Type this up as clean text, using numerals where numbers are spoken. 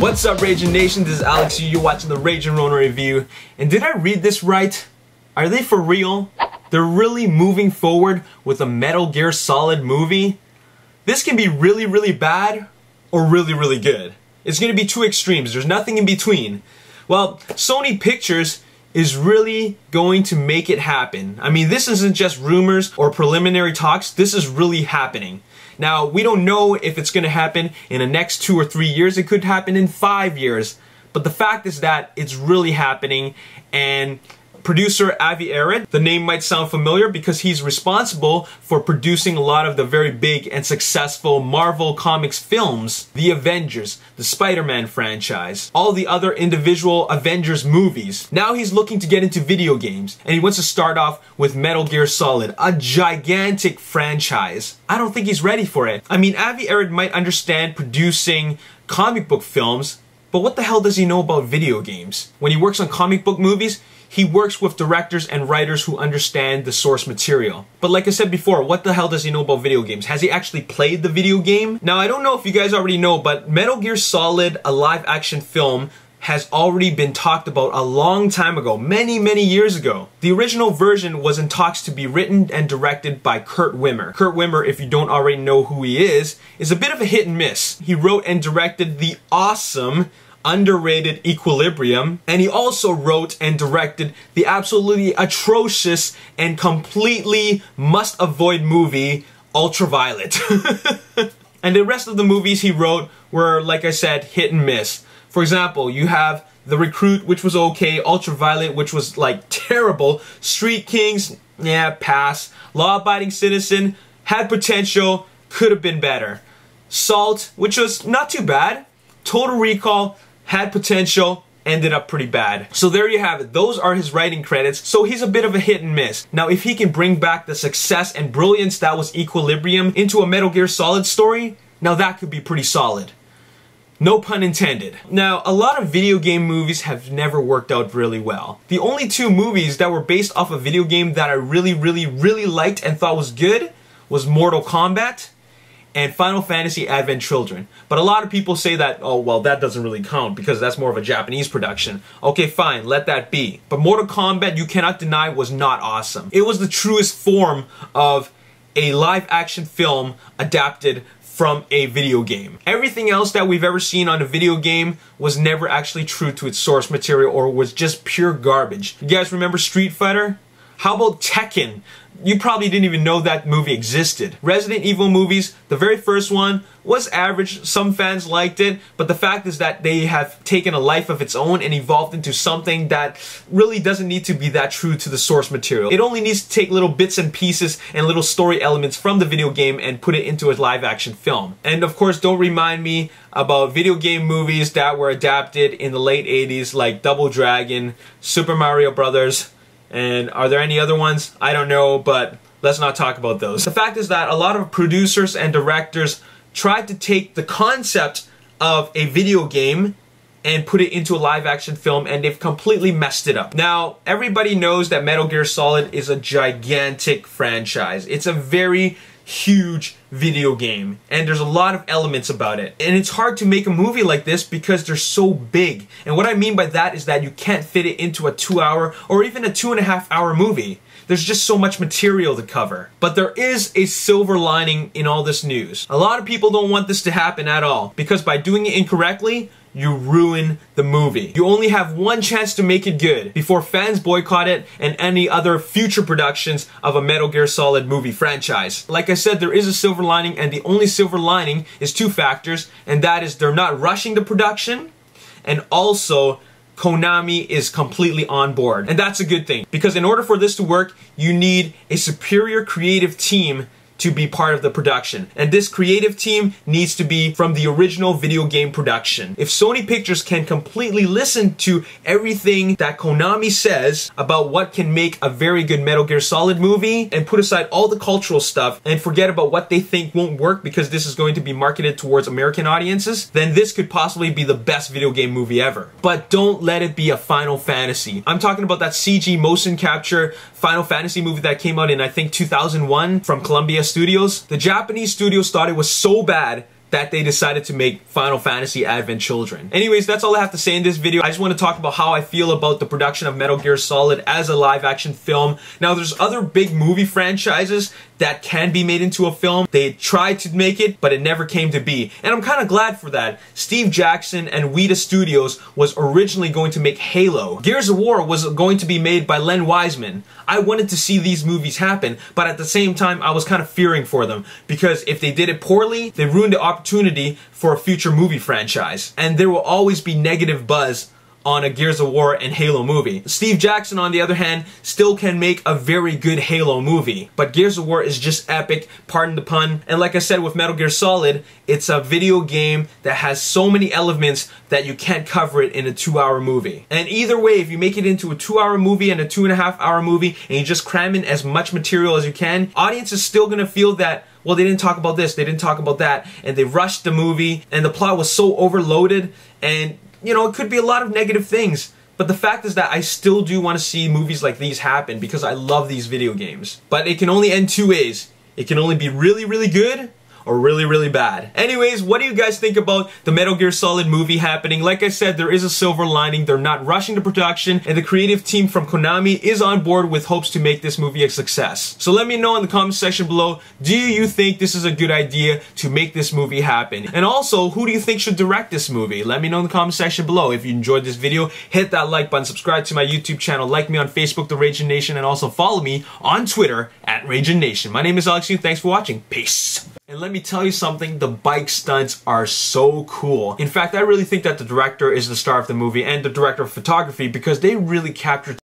What's up, Ragin Nation? This is Alex. You're watching the Ragin Ronin review. And did I read this right? Are they for real? They're really moving forward with a Metal Gear Solid movie? This can be really, really bad or really, really good. It's going to be two extremes. There's nothing in between. Well, Sony Pictures is really going to make it happen. I mean, this isn't just rumors or preliminary talks. This is really happening. Now, we don't know if it's going to happen in the next 2 or 3 years. It could happen in 5 years. But the fact is that it's really happening, and producer Avi Arad, the name might sound familiar because he's responsible for producing a lot of the very big and successful Marvel Comics films, the Avengers, the Spider-Man franchise, all the other individual Avengers movies. Now he's looking to get into video games, and he wants to start off with Metal Gear Solid, a gigantic franchise. I don't think he's ready for it. I mean, Avi Arad might understand producing comic book films, but what the hell does he know about video games? When he works on comic book movies, he works with directors and writers who understand the source material. But like I said before, what the hell does he know about video games? Has he actually played the video game? Now, I don't know if you guys already know, but Metal Gear Solid, a live-action film, has already been talked about a long time ago, many, many years ago. The original version was in talks to be written and directed by Kurt Wimmer. Kurt Wimmer, if you don't already know who he is a bit of a hit and miss. He wrote and directed the awesome, underrated Equilibrium, and he also wrote and directed the absolutely atrocious and completely must-avoid movie Ultraviolet. And the rest of the movies he wrote were, like I said, hit and miss. For example, you have The Recruit, which was okay, Ultraviolet, which was like terrible, Street Kings, yeah, pass, Law Abiding Citizen, had potential, could have been better. Salt, which was not too bad, Total Recall, had potential, ended up pretty bad. So there you have it. Those are his writing credits. So he's a bit of a hit and miss. Now, if he can bring back the success and brilliance that was Equilibrium into a Metal Gear Solid story, now that could be pretty solid. No pun intended. Now, a lot of video game movies have never worked out really well. The only two movies that were based off a video game that I really, really, really liked and thought was good was Mortal Kombat and Final Fantasy Advent Children. But a lot of people say that, oh, well, that doesn't really count because that's more of a Japanese production. Okay, fine, let that be. But Mortal Kombat, you cannot deny, was not awesome. It was the truest form of a live-action film adapted from a video game. Everything else that we've ever seen on a video game was never actually true to its source material or was just pure garbage. You guys remember Street Fighter? How about Tekken? You probably didn't even know that movie existed. Resident Evil movies, the very first one was average. Some fans liked it, but the fact is that they have taken a life of its own and evolved into something that really doesn't need to be that true to the source material. It only needs to take little bits and pieces and little story elements from the video game and put it into a live action film. And of course, don't remind me about video game movies that were adapted in the late 80s like Double Dragon, Super Mario Brothers, and are there any other ones? I don't know, but let's not talk about those. The fact is that a lot of producers and directors tried to take the concept of a video game and put it into a live action film, and they've completely messed it up. Now, everybody knows that Metal Gear Solid is a gigantic franchise. It's a very huge video game, and there's a lot of elements about it. And it's hard to make a movie like this because they're so big. And what I mean by that is that you can't fit it into a 2-hour or even a 2.5-hour movie. There's just so much material to cover. But there is a silver lining in all this news. A lot of people don't want this to happen at all, because by doing it incorrectly, you ruin the movie. You only have one chance to make it good before fans boycott it and any other future productions of a Metal Gear Solid movie franchise. Like I said, there is a silver lining, and the only silver lining is two factors, and that is they're not rushing the production, and also Konami is completely on board. And that's a good thing, because in order for this to work, you need a superior creative team to be part of the production. And this creative team needs to be from the original video game production. If Sony Pictures can completely listen to everything that Konami says about what can make a very good Metal Gear Solid movie and put aside all the cultural stuff and forget about what they think won't work because this is going to be marketed towards American audiences, then this could possibly be the best video game movie ever. But don't let it be a Final Fantasy. I'm talking about that CG motion capture Final Fantasy movie that came out in, I think, 2001 from Columbia Studios. The Japanese studios thought it was so bad that they decided to make Final Fantasy Advent Children. Anyways, that's all I have to say in this video. I just want to talk about how I feel about the production of Metal Gear Solid as a live action film. Now, there's other big movie franchises that can be made into a film. They tried to make it, but it never came to be. And I'm kind of glad for that. Steve Jackson and Weta Studios was originally going to make Halo. Gears of War was going to be made by Len Wiseman. I wanted to see these movies happen, but at the same time, I was kind of fearing for them, because if they did it poorly, they ruined the opportunity for a future movie franchise. And there will always be negative buzz on a Gears of War and Halo movie. Steve Jackson, on the other hand, still can make a very good Halo movie. But Gears of War is just epic, pardon the pun. And like I said with Metal Gear Solid, it's a video game that has so many elements that you can't cover it in a 2-hour movie. And either way, if you make it into a 2-hour movie and a 2.5-hour movie, and you just cram in as much material as you can, audience is still gonna feel that, well, they didn't talk about this, they didn't talk about that, and they rushed the movie, and the plot was so overloaded, and you know, it could be a lot of negative things. But the fact is that I still do want to see movies like these happen because I love these video games. But it can only end two ways. It can only be really, really good or really, really bad. Anyways, what do you guys think about the Metal Gear Solid movie happening? Like I said, there is a silver lining. They're not rushing the production, and the creative team from Konami is on board with hopes to make this movie a success. So let me know in the comment section below, do you think this is a good idea to make this movie happen? And also, who do you think should direct this movie? Let me know in the comment section below. If you enjoyed this video, hit that like button, subscribe to my YouTube channel, like me on Facebook, The Ragin Nation, and also follow me on Twitter at Ragin Nation. My name is Alex Yu. Thanks for watching. Peace. And let me tell you something, the bike stunts are so cool. In fact, I really think that the director is the star of the movie and the director of photography, because they really captured